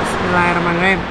Bismillahirrahmanirrahim.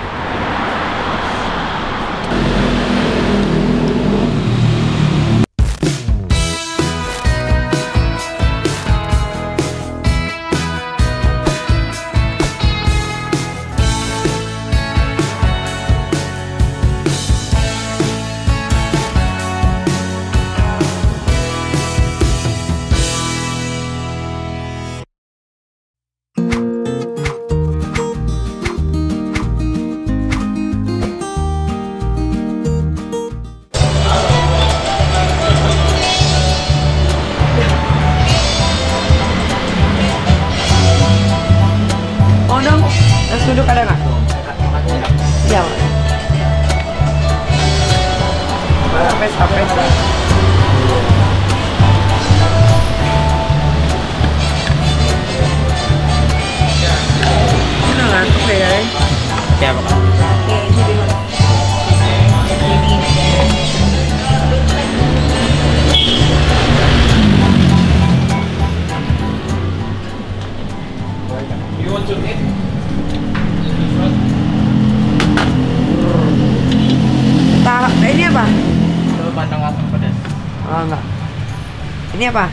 Duduk ada nggak? Ya. Sampai. Ini ngantuk deh ya. Siapa? You want to eat? Ini apa? Itu pandang asam pedas. Oh enggak. Ini apa?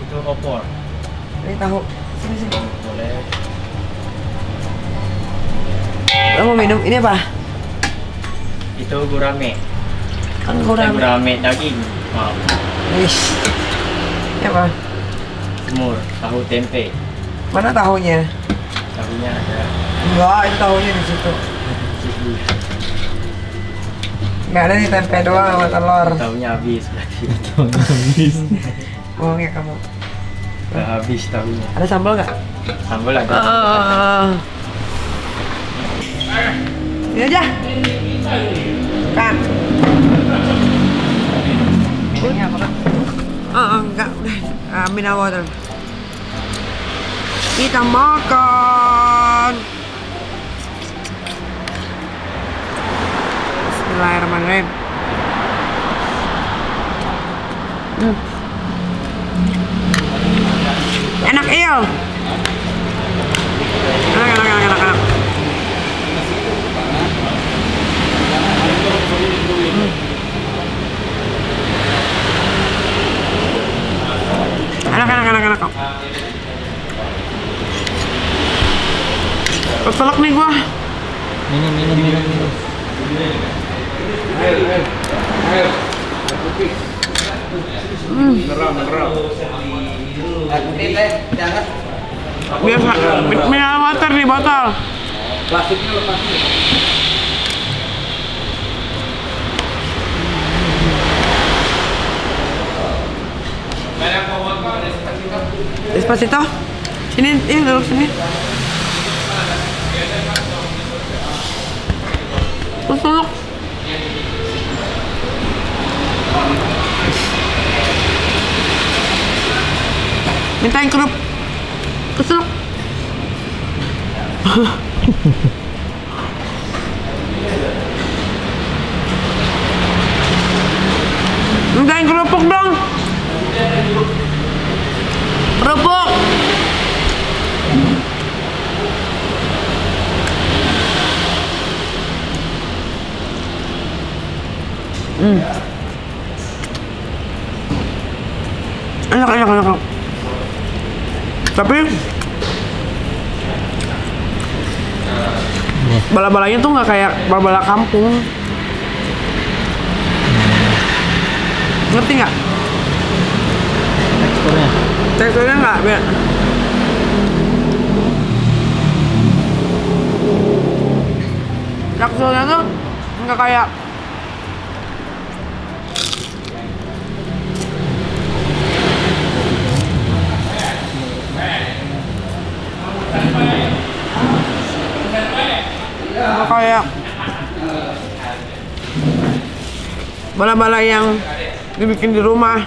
Itu opor. Ini tahu. Sini. Boleh. Lo mau minum? Ini apa? Itu gurame. Kan gurame. Gurame daging. Maaf. Wish. Ini apa? Semur, tahu tempe. Mana tahunya? Tahunya ada. Enggak, itu tahunya di situ. Nggak ada nih, tempe doang sama telur. Tahunya habis berarti. Tahunya habis. Bohong ya kamu. Udah habis tahunya. Ada sambal nggak? Sambal ada. Ini aja. Kan. Minumnya apa kan? Enggak, udah. Mineral water. Kita makan. Bismillahirrahmanirrahim. Enak il. Enak. Enak. Keselak nih gua. Minum. Biasa, mineral water di botol. Plastiknya lepas. Despacito. Sini, duduk sini. Keselak. Mintain kerup. Keselak. Mintain kerupuk dong. Kerupuk. Enak. Tapi bala-balanya tuh nggak kayak bala-bala kampung. Ngerti nggak? Teksturnya nggak beda. Teksturnya tuh nggak kayak bala-bala yang dibikin di rumah.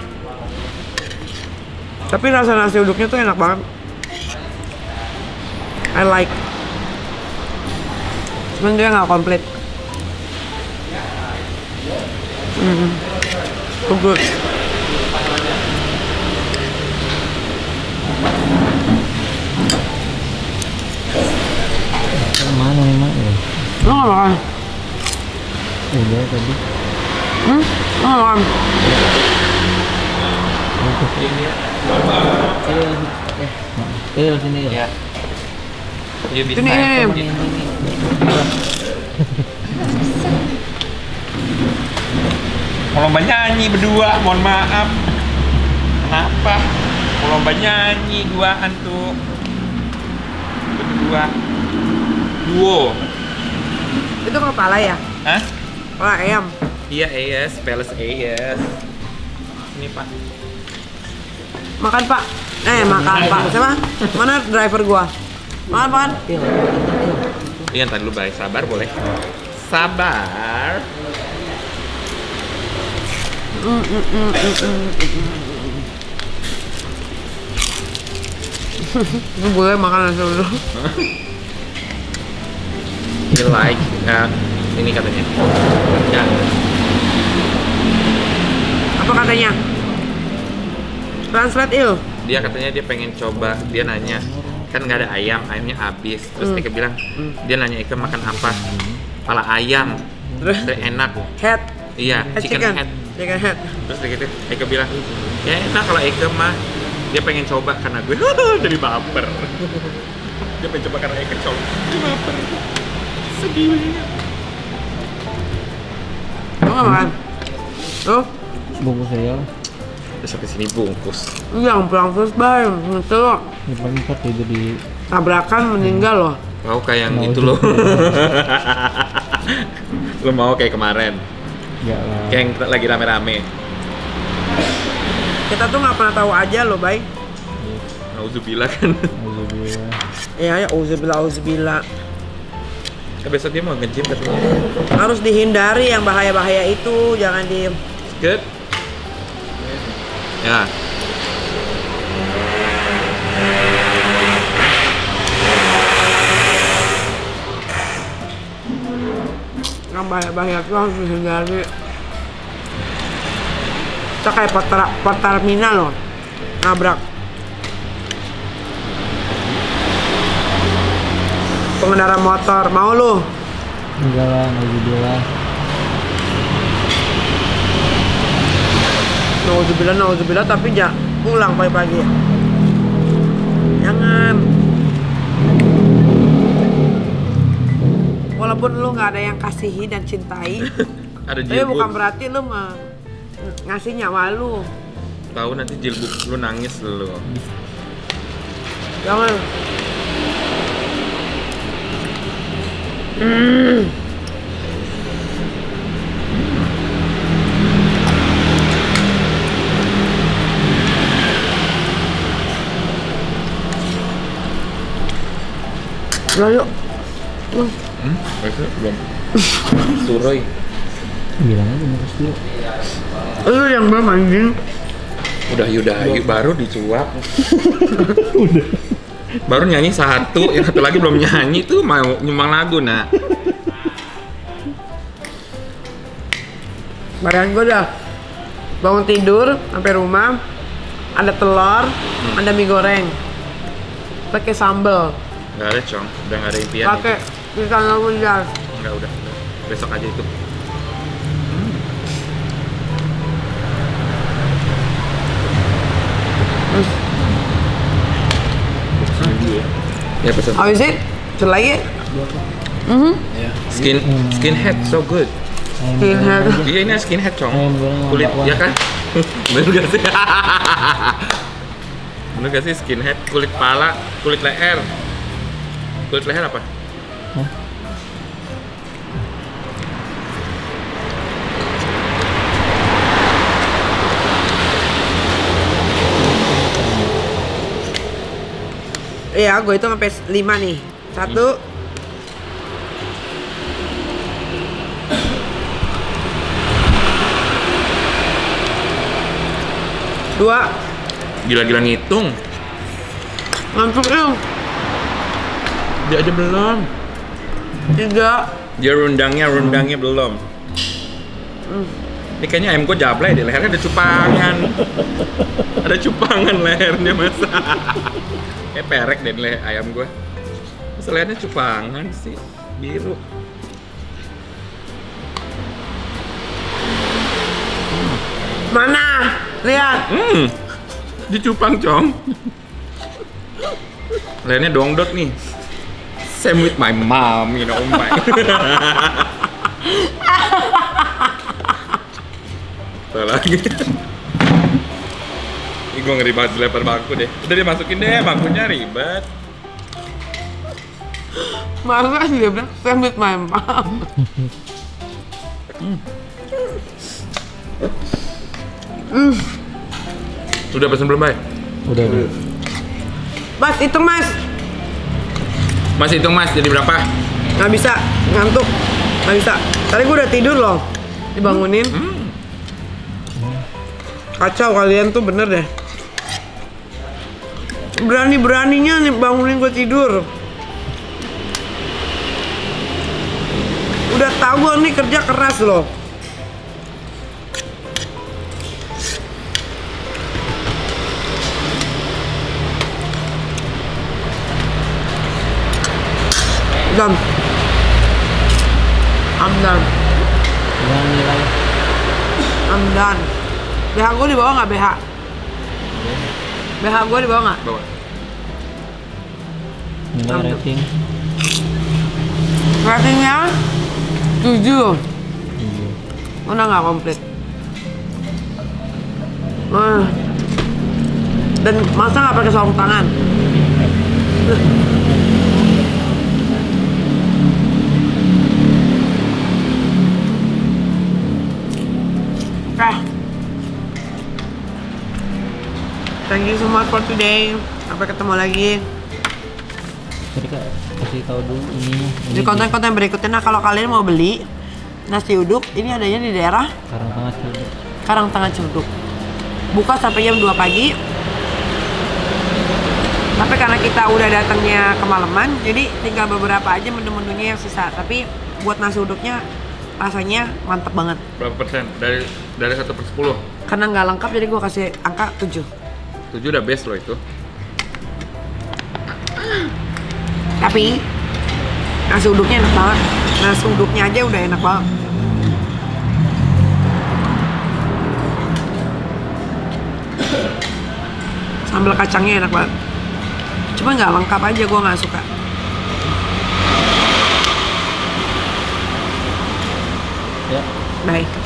Tapi rasa nasi uduknya tuh enak banget. I like. Cuman dia nggak komplit. So good. Mana memang ya? Lo nggak makan? Udah tadi. Lo nggak makan? Sini ya. Sini. Mau lomba nyanyi berdua, mohon maaf. Kenapa? Mau lomba nyanyi duaan tuh. Berdua. Duo. Itu kepala ya? Hah? Kepala ayam. Iya, AS, Palace AS. Ini Pak. Makan Pak. Makan Pak. Siapa? Mana driver gua? Makan. Iya, ntar dulu baik. Sabar boleh? Sabar. Lu boleh makan langsung dulu. You like ini katanya. Ya. Apa katanya? Translate Il. Dia katanya dia pengen coba, dia nanya kan nggak ada ayam, ayamnya habis. Terus Eka bilang, dia nanya Eka makan apa? Kepala ayam. Terus? Enak. Head. Iya, chicken head. Chicken head. Terus gitu, Eka bilang, ya enak kalau Eka mah. Dia pengen coba karena gue jadi baper. Dia pengen coba karena Eka coba, jadi baper. Sedih banget. Lo nggak makan? Lo? Bungkus saya. Terus sampai sini bungkus. Yang pulang terus bay. Itu lo. Empat itu di Tabrakan meninggal loh. Mau kayak yang itu loh. Lo mau kayak kemarin? ya lah. Kayak yang lagi rame-rame. Kita tuh nggak pernah tahu aja loh bay. Nauzubillah kan. Alhamdulillah. Ya auzubillah. Besok dia mau nge-gym katanya. Harus dihindari yang bahaya-bahaya itu, jangan di. Good. Ya. Yang bahaya-bahaya itu harus dihindari. Kita kayak terminal loh, nabrak. Pengendara motor, mau lu? Enggak lah, alhamdulillah. Nauzubillah, tapi jangan pulang pagi-pagi. Jangan. Walaupun lu nggak ada yang kasihi dan cintai, Ada tapi jilbab. bukan berarti lu ngasih nyawa lu. Tahu nanti jilbab lu nangis lu. Jangan. Nah, yuk. Belum. Suroy. Bilang aja bungkus dulu. Lu yang belum anjing. Udah Yudahayu baru dicuap. Udah. Baru nyanyi satu, yang satu lagi belum nyanyi tuh mau nyumbang lagu nak. Badan gue udah bangun tidur sampai rumah, ada telur, ada mie goreng, pakai sambal, Gak ada cong, udah gak ada impian. pakai pisang labujar. Enggak udah. Besok aja itu. Ya pesan. How is it? Cek lagi? Skinhead so good. Skinhead. Iya ini skinhead cong. Ayam goreng Kulit sama ya kan? Bener gak sih? Bener gak sih skinhead? Kulit pala, kulit leher. Kulit leher apa? Hah? Iya, gue itu sampai 5 nih. 1 2 Gila-gila ngitung. ngantuk yuk. Dia aja belum. 3 Dia rundangnya belum. Ini kayaknya ayam gue jablay deh, lehernya ada cupangan. Ada cupangan lehernya masa. Kayak perek deh leher ayam gue. Masa lehernya cupangan sih, biru. Mana? Lihat. Dicupang, Cong. Lehernya dongdot nih. Same with my mom, you know, my. Tuh lagi. Ih, gue ngeri banget dilempar bangku deh. Udah dimasukin deh, bangkunya ribet. Masa sih dia bilang same with my mom. Udah pesen belum, Bay? Udah. Mas, itu mas. Mas hitung mas, jadi berapa? Nggak bisa, ngantuk. Nggak bisa. Tadi gue udah tidur loh. Dibangunin. Kacau kalian tuh bener deh. Berani-beraninya nih bangunin gue tidur. Udah tahu gue nih kerja keras loh. Done. I'm done. Jangan nilai. I'm done. BH gue dibawa nggak BH? BH gue dibawa nggak? Bawa. Nilai rating. Ratingnya 7. Iya. Udah nggak komplit. Dan masa nggak pakai sarung tangan? Thank you so much for today. Sampai ketemu lagi Jadi Kak, kasih tahu dulu ininya. di konten-konten berikutnya. Nah, kalau kalian mau beli nasi uduk, ini adanya di daerah Karangtengah Ciledug. Karangtengah Ciledug. Buka sampai jam 2 pagi. Tapi karena kita udah datangnya kemalaman, jadi tinggal beberapa aja menu-menunya yang sisa. Tapi buat nasi uduknya rasanya mantep banget. Berapa persen? Dari 1/10? Karena nggak lengkap, jadi gue kasih angka 7. 7 udah best loh itu. Tapi nasi uduknya enak banget. Nasi uduknya aja udah enak banget. Sambal kacangnya enak banget. Cuma nggak lengkap aja, gue nggak suka. Ya. Bye.